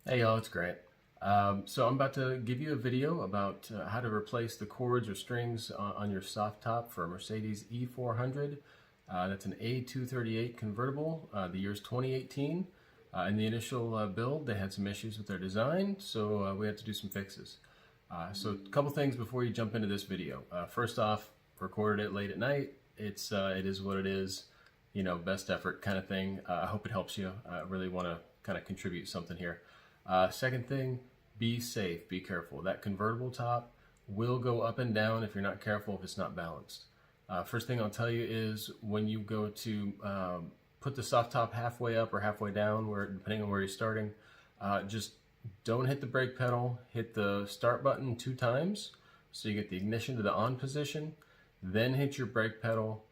Hey y'all, it's Grant. So I'm about to give you a video about how to replace the cords or strings on your soft top for a Mercedes E400. That's an A238 convertible. The year's 2018. In the initial build, they had some issues with their design, so we had to do some fixes. So a couple things before you jump into this video. First off, recorded it late at night. It is what it is. You know, best effort kind of thing. I hope it helps you. I really want to kind of contribute something here. Second thing, be safe, be careful. That convertible top will go up and down if you're not careful, if it's not balanced. First thing I'll tell you is when you go to put the soft top halfway up or halfway down, depending on where you're starting, just don't hit the brake pedal, hit the start button 2 times so you get the ignition to the on position, then hit your brake pedal,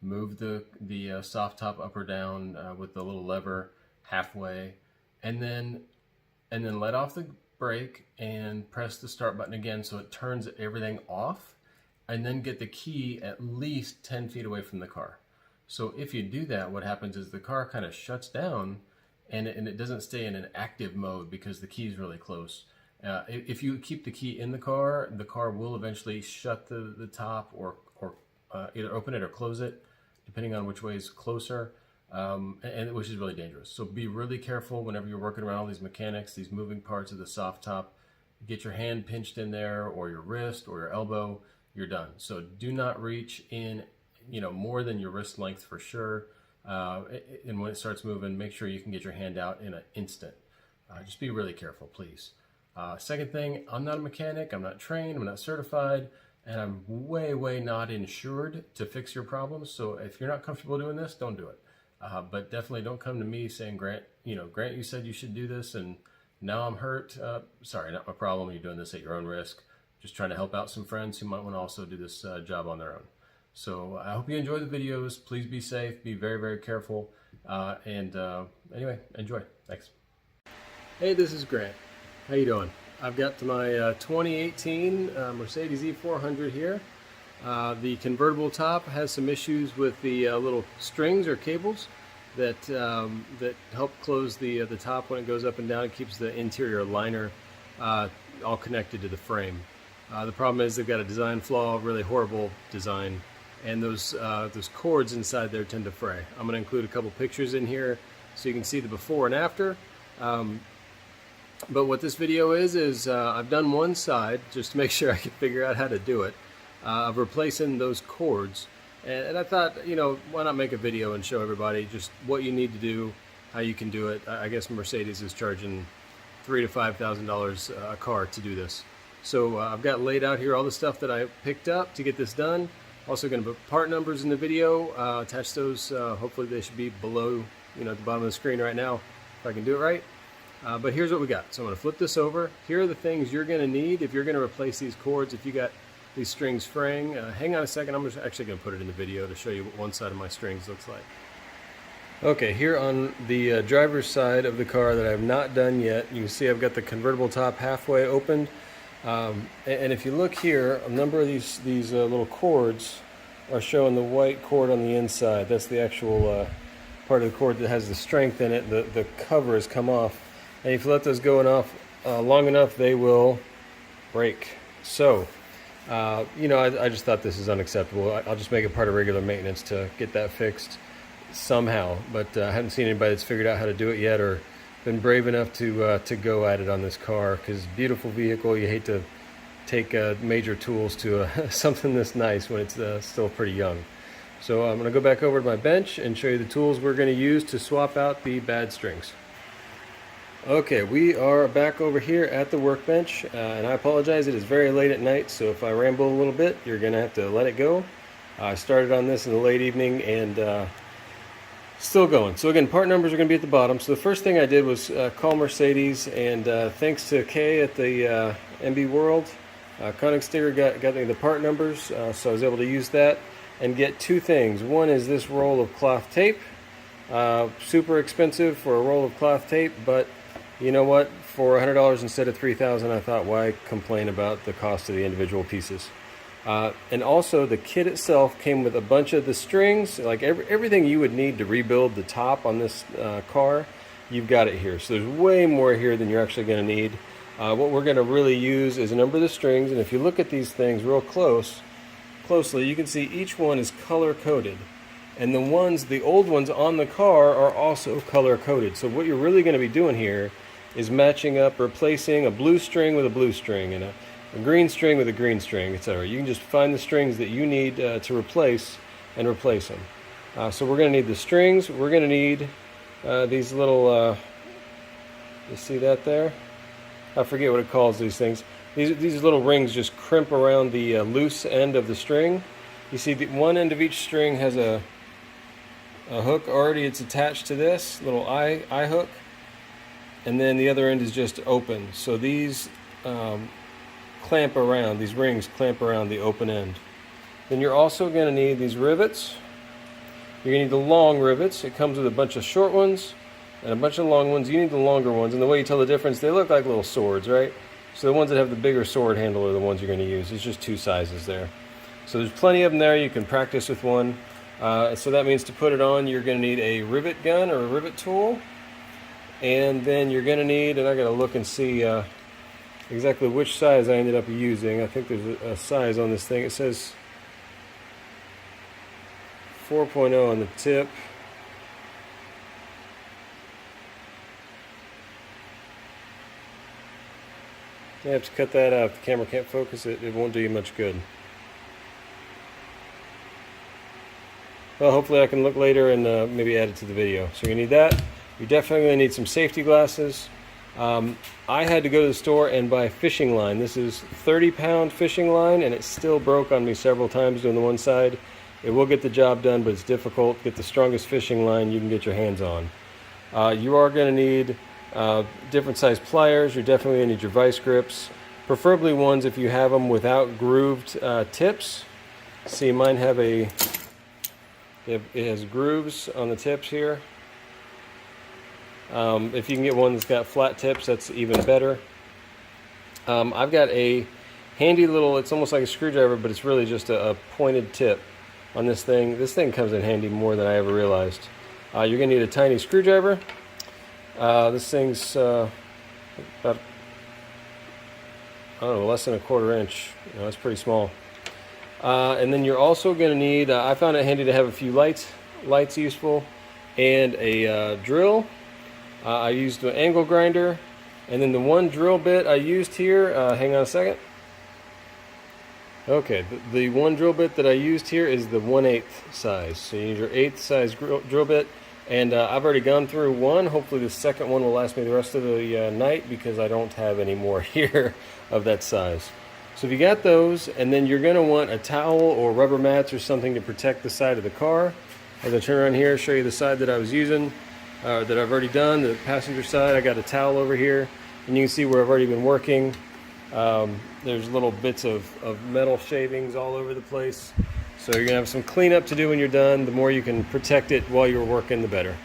move the soft top up or down with the little lever halfway, and then let off the brake and press the start button again so it turns everything off, and then get the key at least 10 feet away from the car. So if you do that, what happens is the car kind of shuts down and it doesn't stay in an active mode because the key is really close. If you keep the key in the car will eventually shut the top or either open it or close it, depending on which way is closer. And which is really dangerous. So be really careful whenever you're working around all these mechanics, these moving parts of the soft top. Get your hand pinched in there, or your wrist, or your elbow, you're done. So do not reach in, more than your wrist length for sure. And when it starts moving, make sure you can get your hand out in an instant. Just be really careful, please. Second thing, I'm not a mechanic, I'm not trained, I'm not certified, and I'm way not insured to fix your problems. So if you're not comfortable doing this, don't do it. But definitely don't come to me saying, Grant, you said you should do this and now I'm hurt. Sorry, not my problem. You're doing this at your own risk. Just trying to help out some friends who might want to also do this job on their own. So I hope you enjoy the videos. Please be safe. Be very careful. Anyway, enjoy. Thanks. Hey, this is Grant. How you doing? I've got my 2018 Mercedes E400 here. The convertible top has some issues with the little strings or cables that help close the top when it goes up and down. It keeps the interior liner all connected to the frame. The problem is they've got a design flaw, really horrible design, and those cords inside there tend to fray. I'm going to include a couple pictures in here so you can see the before and after. But what this video is I've done one side just to make sure I can figure out how to do it. Of replacing those cords, and I thought, why not make a video and show everybody just what you need to do, how you can do it. I guess Mercedes is charging $3,000 to $5,000 a car to do this. So I've got laid out here all the stuff that I picked up to get this done. Also going to put part numbers in the video, attach those. Hopefully they should be below, at the bottom of the screen right now, if I can do it right. But here's what we got. So I'm going to flip this over. Here are the things you're going to need if you're going to replace these cords. If you got these strings fraying, hang on a second. I'm actually going to put it in the video to show you what one side of my strings looks like. Okay, here on the driver's side of the car that I've not done yet, you can see I've got the convertible top halfway opened. And if you look here, a number of these little cords are showing the white cord on the inside. That's the actual part of the cord that has the strength in it. The cover has come off. And if you let those go long enough, they will break. So, I just thought this is unacceptable. I'll just make it part of regular maintenance to get that fixed somehow. But I haven't seen anybody that's figured out how to do it yet or been brave enough to go at it on this car, because beautiful vehicle. You hate to take major tools to something this nice when it's still pretty young. So I'm going to go back over to my bench and show you the tools we're going to use to swap out the bad strings. Okay, we are back over here at the workbench, and I apologize, it is very late at night, so if I ramble a little bit, you're going to have to let it go. I started on this in the late evening and still going. So again, part numbers are going to be at the bottom. So the first thing I did was call Mercedes, and thanks to Kay at the MB World, Koenigsegger got me the part numbers, so I was able to use that and get 2 things. One is this roll of cloth tape. Super expensive for a roll of cloth tape, but you know what? For $100 instead of $3,000, I thought, why complain about the cost of the individual pieces? And also, the kit itself came with a bunch of the strings, like everything you would need to rebuild the top on this car. you've got it here. So there's way more here than you're actually going to need. What we're going to really use is a number of the strings, and if you look at these things real closely, you can see each one is color coded. And the old ones on the car are also color coded. So what you're really going to be doing here is matching up, replacing a blue string with a blue string and a green string with a green string, etc. You can just find the strings that you need to replace and replace them. So we're going to need the strings. We're going to need these little, you see that there? I forget what it calls these things. These little rings just crimp around the loose end of the string. You see one end of each string has a hook already. It's attached to this little eye hook, and then the other end is just open. So these clamp around, these rings clamp around the open end. Then you're also going to need these rivets. You're going to need the long rivets. It comes with a bunch of short ones and a bunch of long ones. You need the longer ones, and the way you tell the difference, they look like little swords, right? So the ones that have the bigger sword handle are the ones you're going to use. It's just two sizes there. So there's plenty of them there. You can practice with one. So that means to put it on, you're going to need a rivet gun or a rivet tool. And then you're going to need, and I got to look and see exactly which size I ended up using. I think there's a size on this thing. It says 4.0 on the tip. You have to cut that out. If the camera can't focus it, it won't do you much good. Well, hopefully I can look later and maybe add it to the video. So you need that. You definitely need some safety glasses. I had to go to the store and buy fishing line. This is 30-pound fishing line, and it still broke on me several times doing the one side. It will get the job done, but it's difficult. Get the strongest fishing line you can get your hands on. You are going to need different size pliers. You're definitely going to need your vice grips, preferably ones if you have them without grooved tips. See, mine have it has grooves on the tips here. If you can get one that's got flat tips, that's even better. I've got a handy little, it's almost like a screwdriver, but it's really just a pointed tip on this thing. This thing comes in handy more than I ever realized. You're going to need a tiny screwdriver. This thing's about, I don't know, less than a 1/4 inch. You know, it's pretty small. And then you're also going to need, I found it handy to have a few lights useful, and a drill. I used an angle grinder, and then the one drill bit I used here, hang on a second. Okay, the one drill bit that I used here is the 1/8 size. So you need your 1/8 size drill bit, and I've already gone through one. Hopefully the second one will last me the rest of the night, because I don't have any more here of that size. So if you got those, and then you're going to want a towel or rubber mats or something to protect the side of the car. As I turn around here, show you the side that I was using, that I've already done, the passenger side. I got a towel over here, and you can see where I've already been working. There's little bits of metal shavings all over the place. So you're going to have some cleanup to do when you're done. The more you can protect it while you're working, the better.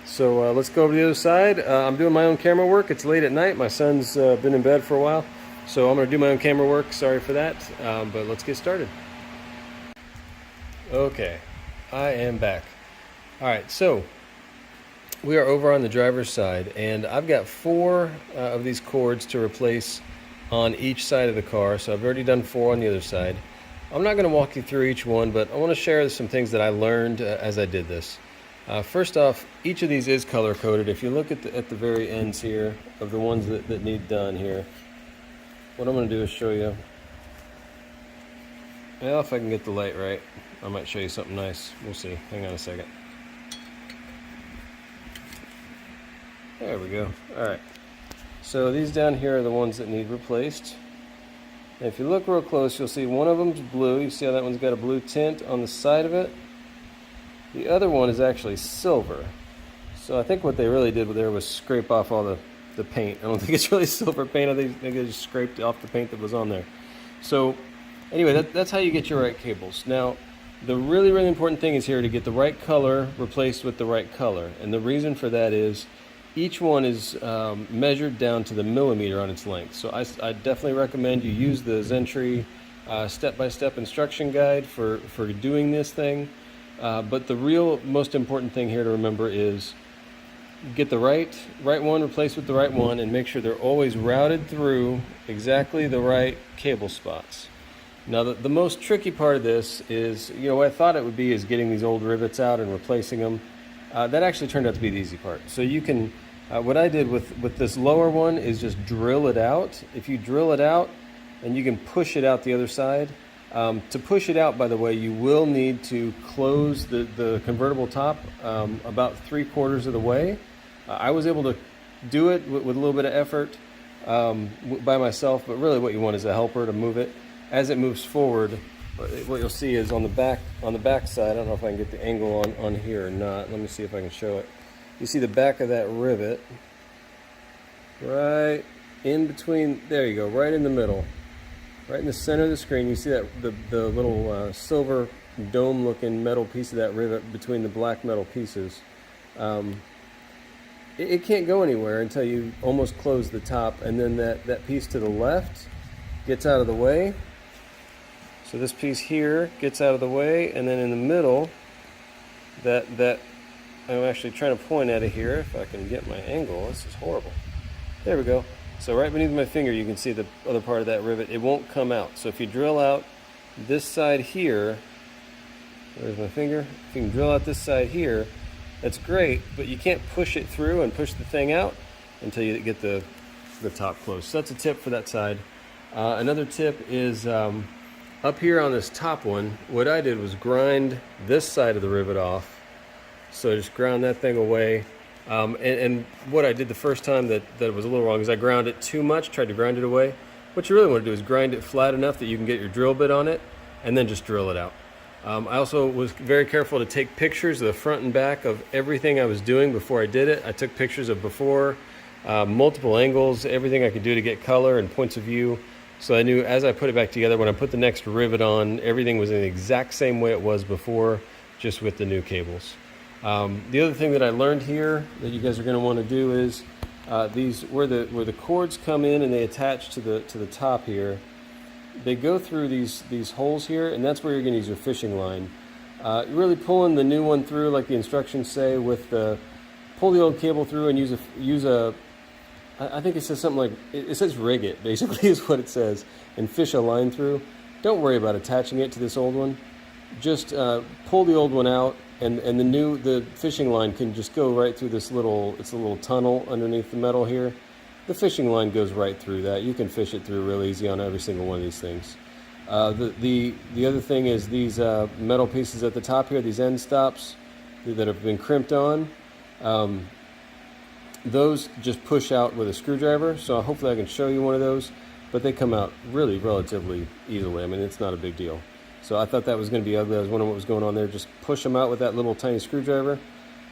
So let's go over to the other side. I'm doing my own camera work. It's late at night. My son's been in bed for a while. So I'm going to do my own camera work. Sorry for that, but let's get started. Okay, I am back. All right, so we are over on the driver's side, and I've got 4 of these cords to replace on each side of the car. So I've already done 4 on the other side. I'm not going to walk you through each one, but I want to share some things that I learned as I did this. First off, each of these is color coded. If you look at the very ends here of the ones that need done here, what I'm going to do is show you. Well, if I can get the light right, I might show you something nice. We'll see. Hang on a second. There we go. All right. So these down here are the ones that need replaced. And if you look real close, you'll see one of them's blue. You see how that one's got a blue tint on the side of it? The other one is actually silver. So I think what they really did there was scrape off all the paint. I don't think it's really silver paint. I think they just scraped off the paint that was on there. So anyway, that's how you get your right cables. Now, the really, really important thing is here to get the right color replaced with the right color. And the reason for that is each one is measured down to the millimeter on its length. So I definitely recommend you use the Zentree step-by-step instruction guide for doing this thing. But the real most important thing here to remember is get the right one replaced with the right one, and make sure they're always routed through exactly the right cable spots. Now the most tricky part of this is, what I thought it would be is getting these old rivets out and replacing them. That actually turned out to be the easy part. So you can, what I did with this lower one is just drill it out. If you drill it out, and you can push it out the other side. To push it out, by the way, you will need to close the convertible top about 3/4 of the way. I was able to do it with a little bit of effort by myself, but really what you want is a helper to move it. As it moves forward, what you'll see is on the back side, I don't know if I can get the angle on here or not. Let me see if I can show it. You see the back of that rivet right in between, there you go, right in the middle. Right in the center of the screen, you see that the little silver dome-looking metal piece of that rivet between the black metal pieces. It can't go anywhere until you almost close the top, and then that piece to the left gets out of the way. So this piece here gets out of the way, and then in the middle, that I'm actually trying to point at it here, if I can get my angle. This is horrible. There we go. So right beneath my finger, you can see the other part of that rivet. It won't come out. So if you drill out this side here, there's my finger. If you can drill out this side here, that's great, but you can't push it through and push the thing out until you get the top closed. So that's a tip for that side. Another tip is up here on this top one, what I did was grind this side of the rivet off. So just ground that thing away. And what I did the first time that was a little wrong is I ground it too much, tried to grind it away. What you really want to do is grind it flat enough that you can get your drill bit on it, and then just drill it out. I also was very careful to take pictures of the front and back of everything I was doing before I did it. I took pictures of before, multiple angles, everything I could do to get color and points of view. So I knew as I put it back together, when I put the next rivet on, everything was in the exact same way it was before, just with the new cables. The other thing that I learned here that you guys are going to want to do is these where the cords come in and they attach to the top here. They go through these holes here, and that's where you're going to use your fishing line. Really pulling the new one through, like the instructions say, pull the old cable through and use a. I think it says something like it says rig it, basically is what it says, and fish a line through. Don't worry about attaching it to this old one. Just pull the old one out. And the fishing line can just go right through it's a little tunnel underneath the metal here. The fishing line goes right through that. You can fish it through real easy on every single one of these things. The other thing is these metal pieces at the top here, these end stops that have been crimped on, those just push out with a screwdriver. So hopefully I can show you one of those, but they come out really relatively easily. I mean, it's not a big deal. So I thought that was going to be ugly. I was wondering what was going on there. Just push them out with that little tiny screwdriver.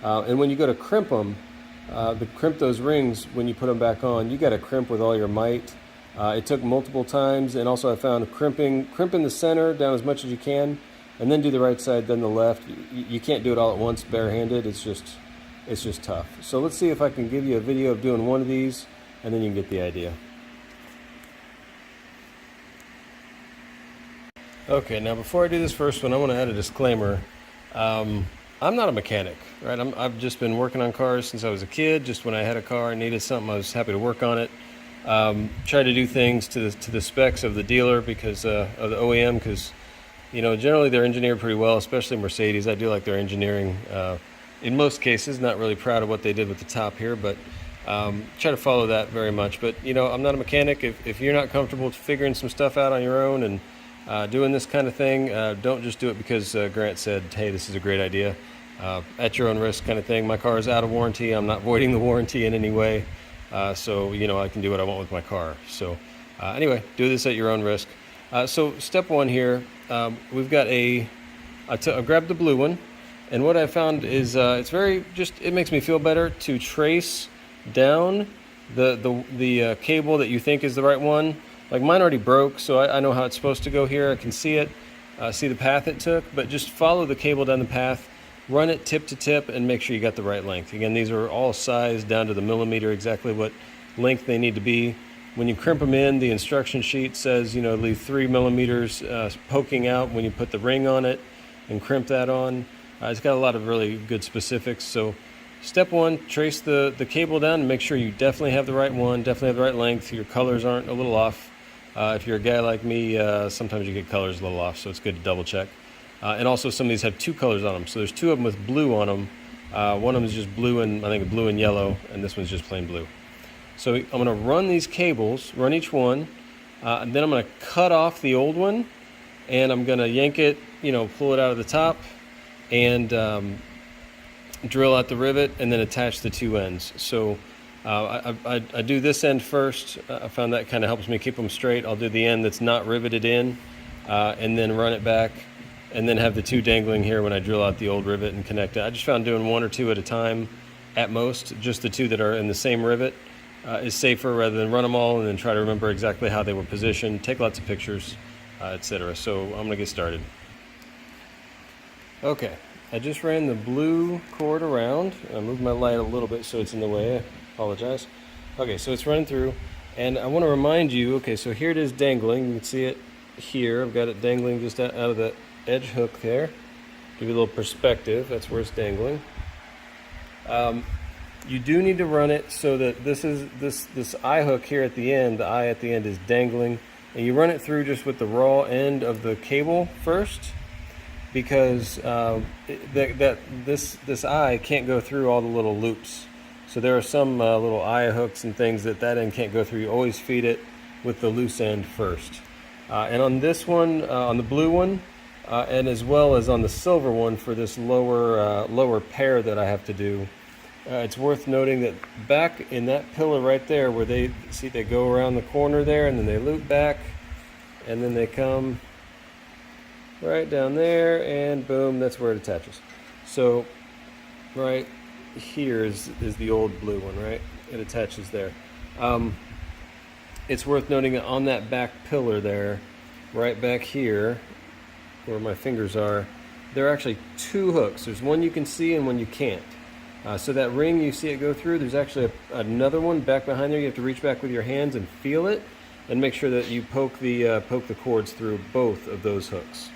And when you go to crimp them, crimp those rings, when you put them back on, you got to crimp with all your might. It took multiple times, and also I found crimping the center down as much as you can, and then do the right side, then the left. You can't do it all at once barehanded. It's just tough. So let's see if I can give you a video of doing one of these, and then you can get the idea. Okay, now before I do this first one, I want to add a disclaimer. I'm not a mechanic, right? I've just been working on cars since I was a kid. Just when I had a car and needed something, I was happy to work on it. Try to do things to the specs of the dealer because of the OEM, because generally they're engineered pretty well, especially Mercedes. I do like their engineering. In most cases, not really proud of what they did with the top here, but try to follow that very much. But I'm not a mechanic. If you're not comfortable figuring some stuff out on your own and doing this kind of thing, don't just do it because Grant said, hey, this is a great idea. At your own risk kind of thing. My car is out of warranty. I'm not voiding the warranty in any way. So I can do what I want with my car. So anyway, do this at your own risk. So step one here, we've got I grabbed the blue one, and what I found is it makes me feel better to trace down the cable that you think is the right one. Like mine already broke, so I know how it's supposed to go here. I can see it, see the path it took, but just follow the cable down the path, run it tip to tip, and make sure you got the right length. Again, these are all sized down to the millimeter, exactly what length they need to be. When you crimp them in, the instruction sheet says, leave 3 millimeters poking out when you put the ring on it and crimp that on. It's got a lot of really good specifics, so Step one, trace the cable down and make sure you definitely have the right one, definitely have the right length. Your colors aren't a little off. If you're a guy like me, sometimes you get colors a little off, so it's good to double check. And also some of these have two colors on them. So there's two of them with blue on them. One of them is just blue and I think blue and yellow, and this one's just plain blue. So I'm going to run these cables, run each one, and then I'm going to cut off the old one, and I'm going to yank it, pull it out of the top, and drill out the rivet, and then attach the two ends. So I do this end first. I found that kind of helps me keep them straight. I'll do the end that's not riveted in, and then run it back, and then have the two dangling here when I drill out the old rivet and connect it. I just found doing one or two at a time at most, just the two that are in the same rivet, is safer rather than run them all and then try to remember exactly how they were positioned, take lots of pictures, etc. So I'm going to get started. Okay, I just ran the blue cord around. I moved my light a little bit so it's in the way. I apologize. Okay, so it's running through, and I want to remind you, okay, so here it is dangling. You can see it here. I've got it dangling just out of the edge hook there. Give you a little perspective. That's where it's dangling. You do need to run it so that this eye hook here at the end, the eye at the end is dangling, and you run it through just with the raw end of the cable first, because this eye can't go through all the little loops. So there are some little eye hooks and things that end can't go through. You always feed it with the loose end first. And on this one, on the blue one, and as well as on the silver one for this lower pair that I have to do, it's worth noting that back in that pillar right there where they go around the corner there and then they loop back and then they come right down there and boom, that's where it attaches. So right here is the old blue one, right? It attaches there. It's worth noting that on that back pillar there, right back here where my fingers are, there are actually two hooks. There's one you can see and one you can't. So that ring you see it go through, there's actually another one back behind there. You have to reach back with your hands and feel it and make sure that you poke the cords through both of those hooks.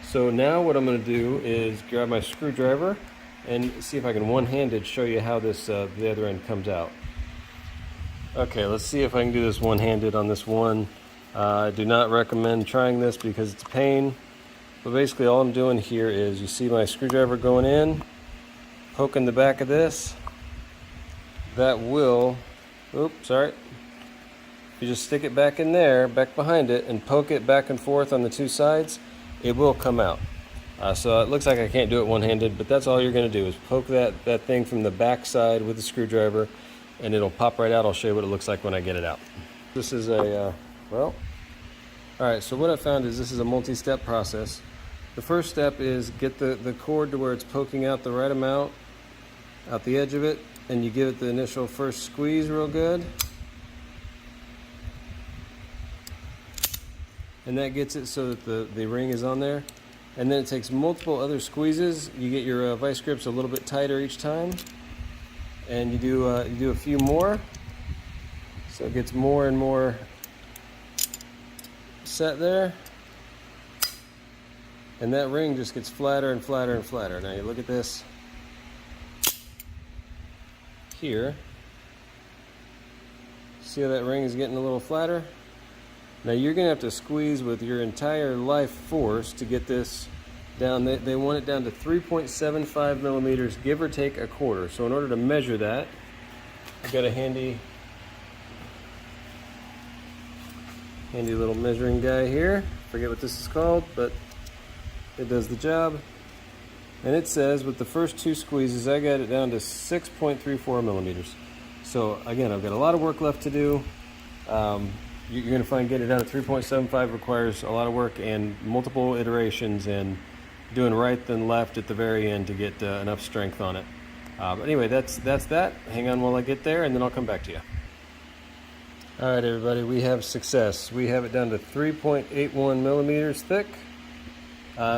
So now what I'm going to do is grab my screwdriver and see if I can one-handed show you how this the other end comes out. Okay, let's see if I can do this one-handed on this one. I do not recommend trying this because it's a pain, but basically all I'm doing here is, you see my screwdriver going in, poking the back of this, that will, oops, sorry. You just stick it back in there, back behind it, and poke it back and forth on the two sides, it will come out. So it looks like I can't do it one-handed, but that's all you're going to do is poke that thing from the back side with the screwdriver, and it'll pop right out. I'll show you what it looks like when I get it out. This is a, well, alright, so what I found is this is a multi-step process. The first step is get the cord to where it's poking out the right amount, out the edge of it, and you give it the initial first squeeze real good. And that gets it so that the ring is on there. And then it takes multiple other squeezes. You get your vice grips a little bit tighter each time. And you do a few more. So it gets more and more set there. And that ring just gets flatter and flatter and flatter. Now you look at this here. See how that ring is getting a little flatter? Now you're going to have to squeeze with your entire life force to get this down. They want it down to 3.75 millimeters, give or take a quarter. So in order to measure that, I've got a handy little measuring guy here. Forget what this is called, but it does the job. And it says with the first two squeezes, I got it down to 6.34 millimeters. So again, I've got a lot of work left to do. You're going to find getting it down to 3.75 requires a lot of work and multiple iterations and doing right then left at the very end to get enough strength on it. But anyway, that's that. Hang on while I get there and then I'll come back to you. Alright everybody, we have success. We have it down to 3.81 millimeters thick.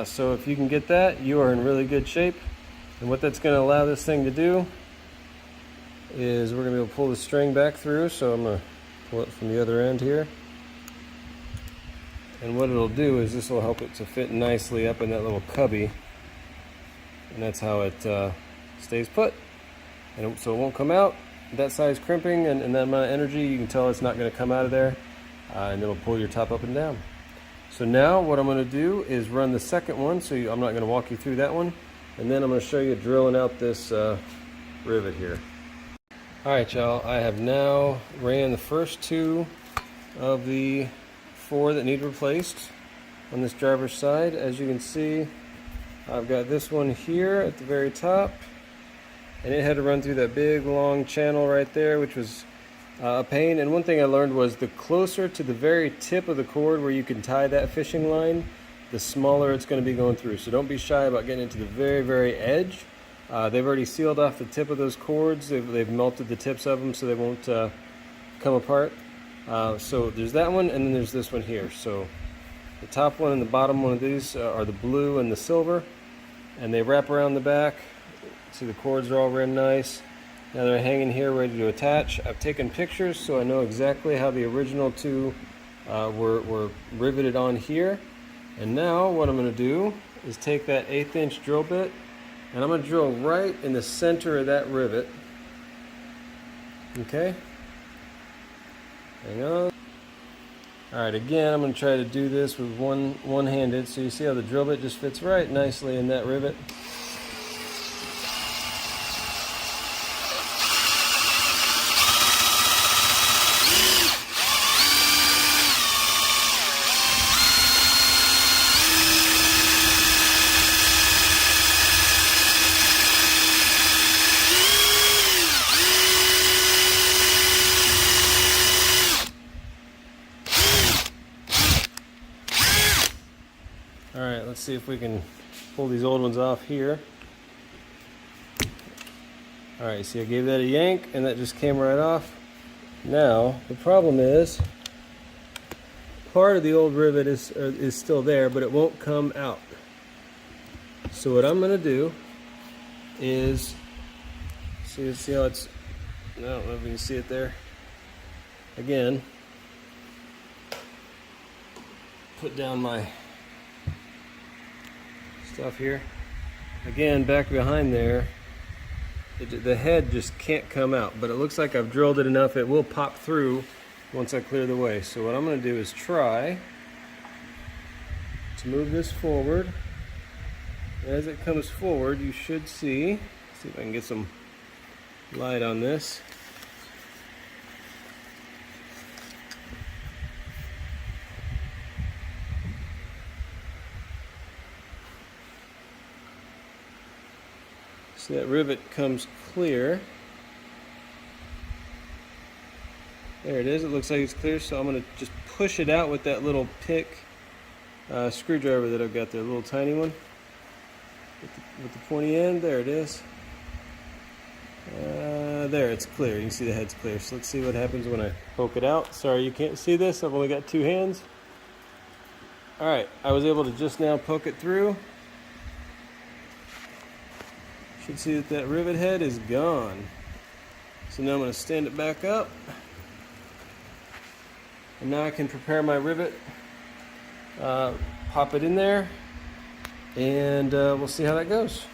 So if you can get that, you are in really good shape. And what that's going to allow this thing to do is we're going to be able to pull the string back through. So I'm going to pull it from the other end here. And what it'll do is this will help it to fit nicely up in that little cubby. And that's how it stays put. and so it won't come out. That size crimping and that amount of energy, you can tell it's not going to come out of there, and it'll pull your top up and down. So now what I'm going to do is run the second one, so I'm not going to walk you through that one, and then I'm going to show you drilling out this rivet here. Alright y'all, I have now ran the first two of the 4 that need replaced on this driver's side. As you can see, I've got this one here at the very top, and it had to run through that big long channel right there, which was a pain. And one thing I learned was the closer to the very tip of the cord where you can tie that fishing line, the smaller it's going to be going through. So don't be shy about getting into the very, very edge. They've already sealed off the tip of those cords. They've melted the tips of them so they won't come apart. So there's that one, and then there's this one here. So the top one and the bottom one of these are the blue and the silver, and they wrap around the back. See, the cords are all real nice. Now they're hanging here ready to attach. I've taken pictures so I know exactly how the original 2 were riveted on here. And now what I'm going to do is take that 1/8 inch drill bit, and I'm going to drill right in the center of that rivet. Okay? Hang on. Alright, again, I'm going to try to do this with one-handed. So you see how the drill bit just fits right nicely in that rivet. Alright, let's see if we can pull these old ones off here. Alright, see, I gave that a yank and that just came right off. Now, the problem is, part of the old rivet is still there, but it won't come out. So what I'm going to do is, see how it's, I don't know if you can see it there. Again, put down my stuff here. Again, back behind there, the head just can't come out, but it looks like I've drilled it enough it will pop through once I clear the way. So what I'm going to do is try to move this forward. As it comes forward, you should see if I can get some light on this. So that rivet comes clear. There it is. It looks like it's clear. So I'm going to just push it out with that little pick screwdriver that I've got there, a little tiny one with the pointy end. There it is. There, it's clear. You can see the head's clear. So let's see what happens when I poke it out. Sorry you can't see this. I've only got 2 hands. Alright, I was able to just now poke it through. Should see that rivet head is gone. So now I'm going to stand it back up. And now I can prepare my rivet. Pop it in there. And we'll see how that goes.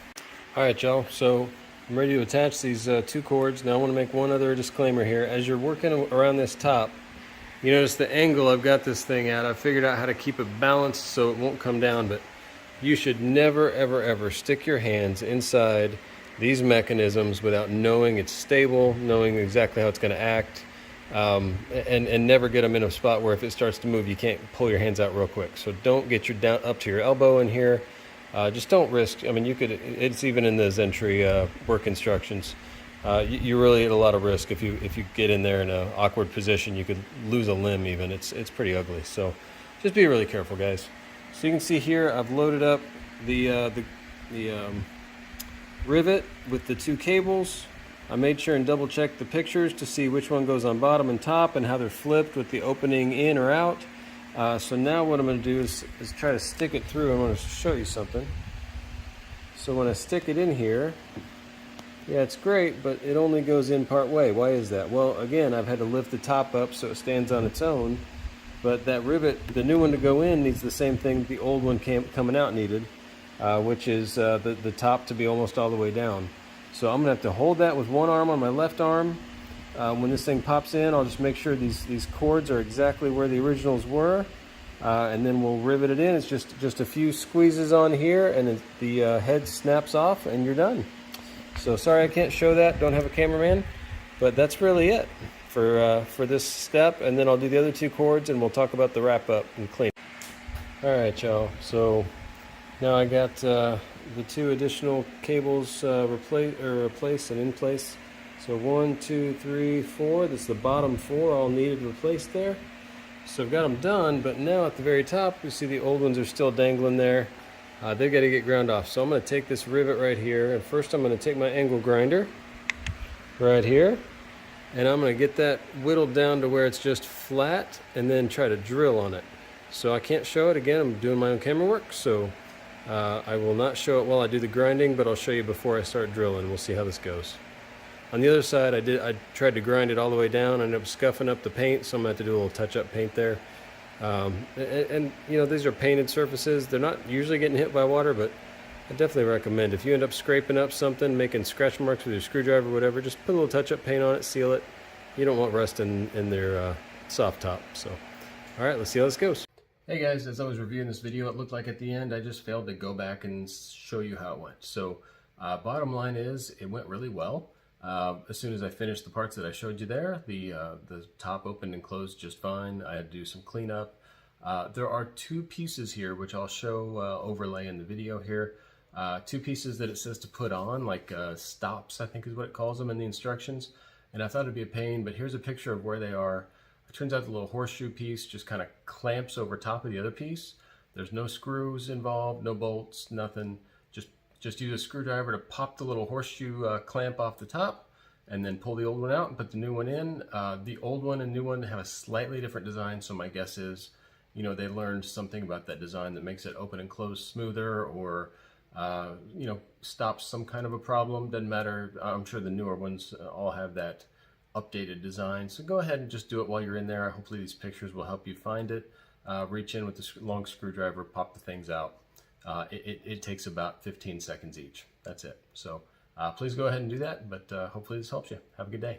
Alright y'all, so I'm ready to attach these 2 cords. Now I want to make one other disclaimer here. As you're working around this top, you notice the angle I've got this thing at. I've figured out how to keep it balanced so it won't come down, but you should never, ever, ever stick your hands inside these mechanisms without knowing it's stable, knowing exactly how it's going to act, and never get them in a spot where if it starts to move, you can't pull your hands out real quick. So don't get your down up to your elbow in here. Just don't risk. I mean, you could. It's even in the Zentry work instructions. You really at a lot of risk if you get in there in an awkward position. You could lose a limb even. It's pretty ugly. So just be really careful, guys. So you can see here I've loaded up the rivet with the 2 cables. I made sure and double check the pictures to see which one goes on bottom and top and how they're flipped with the opening in or out. So now what I'm going to do is try to stick it through. I'm going to show you something. So when I stick it in here, yeah, it's great, but it only goes in part way. Why is that? Well, again, I've had to lift the top up so it stands on its own. But that rivet, the new one to go in, needs the same thing the old one coming out needed, which is the top to be almost all the way down. So I'm gonna have to hold that with one arm on my left arm. When this thing pops in, I'll just make sure these cords are exactly where the originals were. And then we'll rivet it in. It's just a few squeezes on here, and then the head snaps off, and you're done. So sorry I can't show that. Don't have a cameraman, but that's really it for this step. And then I'll do the other 2 cords, and we'll talk about the wrap up and clean. All right, y'all. So now I got the 2 additional cables replaced and in place. So 1, 2, 3, 4. That's the bottom 4 all needed replaced there. So I've got them done, but now at the very top, you see the old ones are still dangling there. They've got to get ground off. So I'm going to take this rivet right here, and first I'm going to take my angle grinder right here, and I'm going to get that whittled down to where it's just flat, and then try to drill on it. So I can't show it again. I'm doing my own camera work, so I will not show it while I do the grinding, but I'll show you before I start drilling. We'll see how this goes. On the other side, I tried to grind it all the way down. I ended up scuffing up the paint, so I'm going to have to do a little touch-up paint there. And you know, these are painted surfaces. They're not usually getting hit by water, but I definitely recommend if you end up scraping up something, making scratch marks with your screwdriver or whatever, just put a little touch-up paint on it, seal it. You don't want rust in their soft top. So, all right, let's see how this goes. Hey guys, as I was reviewing this video, it looked like at the end I just failed to go back and show you how it went. So, bottom line is it went really well. As soon as I finished the parts that I showed you there, the top opened and closed just fine. I had to do some cleanup. There are 2 pieces here, which I'll show overlay in the video here. 2 pieces that it says to put on, like stops, I think is what it calls them in the instructions. And I thought it'd be a pain, but here's a picture of where they are. It turns out the little horseshoe piece just kind of clamps over top of the other piece. There's no screws involved, no bolts, nothing. Just use a screwdriver to pop the little horseshoe clamp off the top, and then pull the old one out and put the new one in. The old one and new one have a slightly different design, so my guess is, you know, they learned something about that design that makes it open and close smoother, or you know, stops some kind of a problem. Doesn't matter. I'm sure the newer ones all have that updated design. So go ahead and just do it while you're in there. Hopefully these pictures will help you find it. Reach in with the long screwdriver, pop the things out. It takes about 15 seconds each. That's it. So please go ahead and do that, but hopefully this helps you. Have a good day.